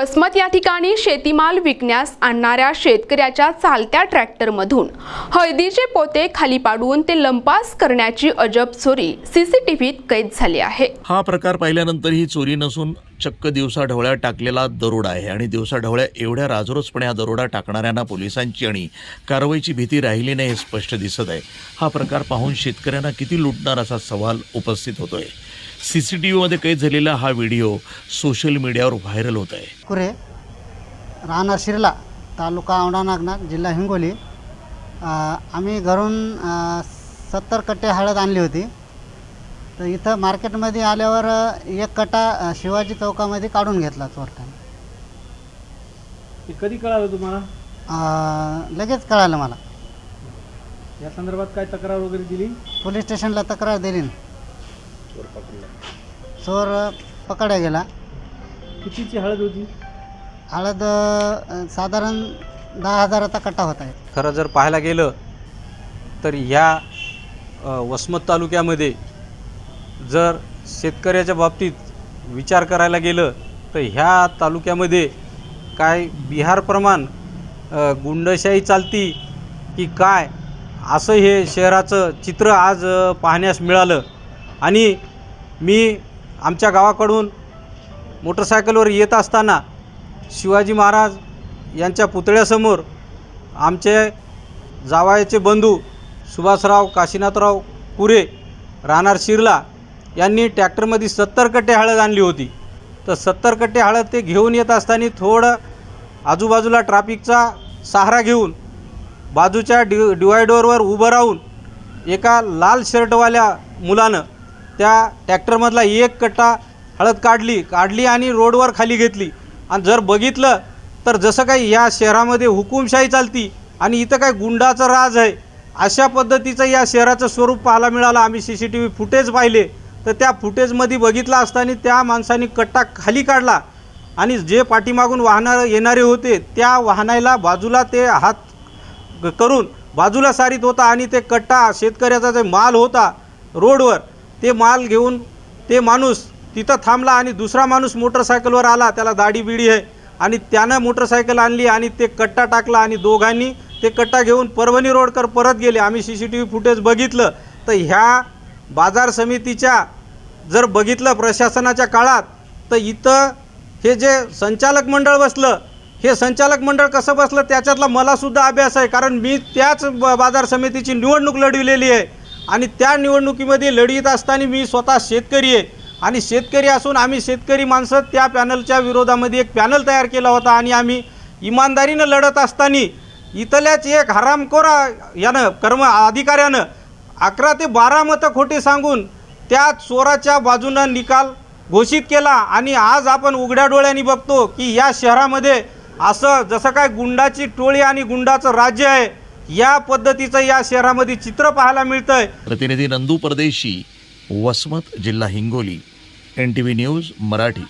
वसमत या ठिकाणी शेतीमाल विकण्यास आणणाऱ्या शेतकऱ्याच्या चालत्या ट्रॅक्टरमधून हळदीचे पोते खाली पाडून ते लंपास करण्याची अजब चोरी सीसीटीव्हीत कैद झाली आहे। हा प्रकार पाहिल्यानंतर ही चोरी नसून चक्क दिवसाढवळ्या टाकलेला दरोडा आहे आणि दिवसाढवळ्या एवढ्या राजरोसपणे हा दरोडा टाकणाऱ्यांना पोलिसांची आणि कारवाईची भीती राहिली नाही हे स्पष्ट दिसत आहे। हा प्रकार पाहून शेतकऱ्यांना किती लुटणार असा सवाल उपस्थित होतोय। सीसीटीव्हीमध्ये कैद झालेला हा व्हिडिओ सोशल मीडियावर व्हायरल होत आहे। कुरे राहणार शिरला, तालुका औंढा नागनाथ, जिल्हा हिंगोली। आम्ही घरून 70 कट्टे हळद आणली होती। तर इथं मार्केटमध्ये आल्यावर एक कट्टा शिवाजी चौकामध्ये काढून घेतला चोरट्याने। कधी कळालं तुम्हाला? लगेच कळालं मला। या संदर्भात काय तक्रार वगैरे दिली? पोलीस स्टेशनला तक्रार दिली। चोर पकडला गेला। कितीची हळद होती? हळद साधारण 10,000चा कट्टा होता। खरं जर पाहायला गेलं तर ह्या वसमत तालुक्यामध्ये जर शेतकऱ्याच्या बाबतीत विचार करायला गेलं तर ह्या तालुक्यामध्ये काय बिहार प्रमाण गुंडशाही चालती की काय असं हे शहराचं चित्र आज पाहण्यास मिळालं। आणि मी आमच्या गावाकडून मोटरसायकलवर येत असताना शिवाजी महाराज यांच्या पुतळ्यासमोर आमचे जावयाचे बंधू सुभाषराव काशीनाथराव कुरे राहणार शिरला यांनी ट्रॅक्टरमध्ये 70 कट्टे हळद आणली होती। तर 70 कट्टे हळद ते घेऊन येत असताना थोडं आजूबाजूला ट्रॅफिकचा सहारा घेऊन बाजूच्या डिवायडरवर उभं राहून एका लाल शर्टवाल्या मुलानं त्या ट्रॅक्टरमधला एक कट्टा हळद काढली आणि रोडवर खाली घेतली। आणि जर बघितलं तर जसं काही या शहरामध्ये हुकुमशाही चालती आणि इथं काय गुंडाचं राज आहे अशा पद्धतीचं या शहराचं स्वरूप पाहायला मिळालं। आम्ही सीसीटीव्ही फुटेज पाहिले तर त्या फुटेजमध्ये बघितलं असताना त्या माणसाने कट्टा खाली काढला आणि जे पाठीमागून वाहनं येणारे होते त्या वाहनाला बाजूला ते हात करून बाजूला सारीत होता आणि ते कट्टा शेतकऱ्याचा जे माल होता रोडवर ते माल घेऊन ते माणूस तिथं थांबला आणि दुसरा माणूस मोटरसायकलवर आला, त्याला दाढी बिडी आहे आणि त्यानं मोटरसायकल आणली आणि ते कट्टा टाकला आणि दोघांनी ते कट्टा घेऊन परभणी रोडकर परत गेले। आम्ही सीसीटीव्ही फुटेज बघितलं तर ह्या बाजार समितीच्या जर बघितलं प्रशासनाच्या काळात तर इथं हे जे संचालक मंडळ बसलं, हे संचालक मंडळ कसं बसलं त्याच्यातला मलासुद्धा अभ्यास आहे, कारण मी त्याच बाजार समितीची निवडणूक लढविलेली आहे आणि त्या निवडणुकीमध्ये लढीत असताना मी स्वतः शेतकरी आहे आणि शेतकरी असून आम्ही शेतकरी माणसं त्या पॅनलच्या विरोधामध्ये एक पॅनल तयार केला होता आणि आम्ही इमानदारीनं लढत असताना इथल्याच एक हरामखोरा यानं अधिकाऱ्यानं 11 ते 12 मतं खोटी सांगून त्या चोराच्या बाजूनं निकाल घोषित केला। आणि आज आपण उघड्या डोळ्यांनी बघतो की या शहरामध्ये असं जसं काय गुंडाची टोळी आणि गुंडाचं राज्य आहे या पद्धतीचं या शहरामध्ये चित्र पाहायला मिळतंय। प्रतिनिधी नंदू परदेशी, वसमत, जिल्हा हिंगोली, NTV न्यूज मराठी।